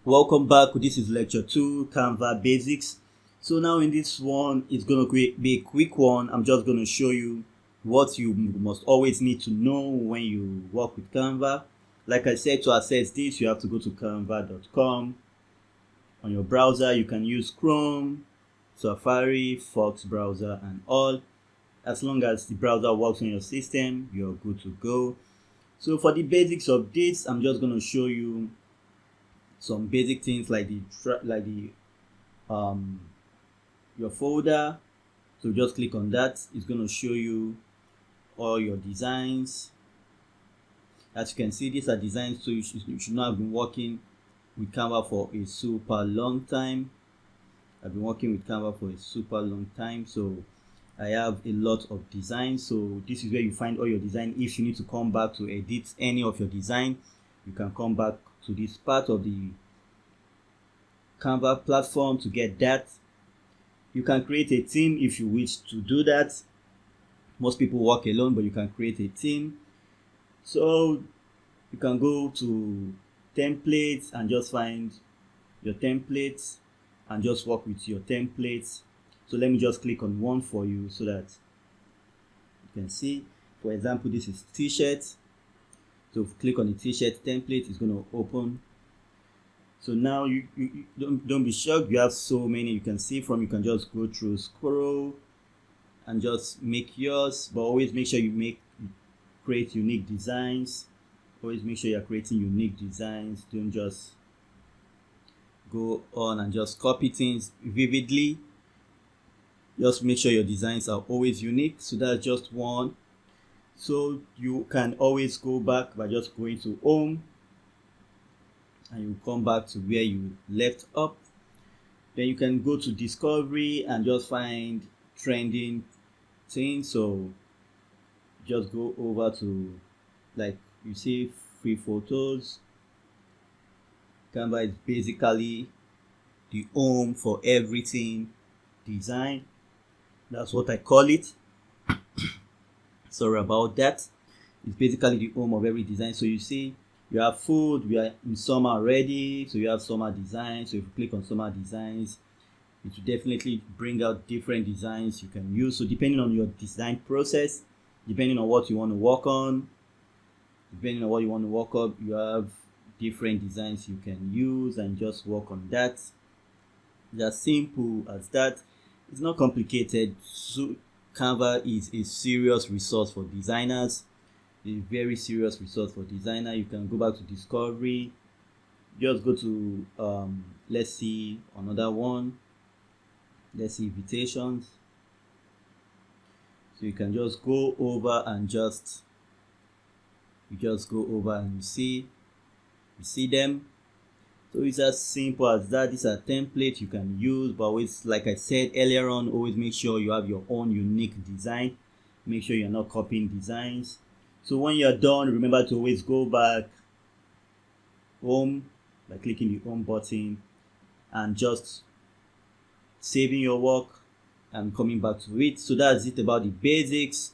Welcome back. This is lecture 2, Canva Basics. So now in this one, it's going to be a quick one. I'm just going to show you what you must always need to know when you work with Canva. Like I said, to access this, you have to go to canva.com. On your browser, you can use Chrome, Safari, Fox browser and all. As long as the browser works on your system, you're good to go. So for the basics of this, I'm just going to show you some basic things like your folder. So just click on that. It's going to show you all your designs. As you can see, these are designs, so you should not have been working with Canva for a super long time. I've been working with Canva for a super long time, so I have a lot of designs. So this is where you find all your design. If you need to come back to edit any of your design, you can come back to this part of the Canva platform to get that. You can create a team if you wish to do that. Most people work alone, but you can create a team. So you can go to templates and just find your templates and just work with your templates. So let me just click on one for you so that you can see. For example, this is t-shirt. So click on the t-shirt template, it's going to open. So now you don't be shocked, you have so many you can see from. You can just go through, scroll and just make yours, but always make sure you create unique designs. Always make sure you're creating unique designs. Don't just go on and just copy things vividly. Just make sure your designs are always unique. So that's just one. So you can always go back by just going to home and you come back to where you left up. Then you can go to discovery and just find trending things. So just go over to, like you see, free photos. Canva is basically the home for everything design. That's what I call it. Sorry about that. It's basically the home of every design. So you see, you have food. We are in summer already, so you have summer designs. So if you click on summer designs, it will definitely bring out different designs you can use. So depending on your design process, depending on what you want to work on, depending on what you want to work up, you have different designs you can use and just work on that. It's as simple as that. It's not complicated. So Canva is a serious resource for designers. A very serious resource for designer. You can go back to discovery. Just go to let's see another one. Let's see invitations. So you can just go over and you just go over and you see them. So it's as simple as that. These are templates you can use, but always, like I said earlier on, always make sure you have your own unique design. Make sure you're not copying designs. So when you're done, remember to always go back home by clicking the home button and just saving your work and coming back to it. So that's it about the basics.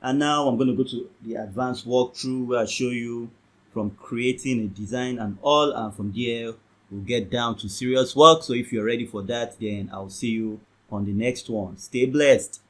And now I'm going to go to the advanced walkthrough where I show you from creating a design and all, and from there we'll get down to serious work. So if you're ready for that, then I'll see you on the next one. Stay blessed.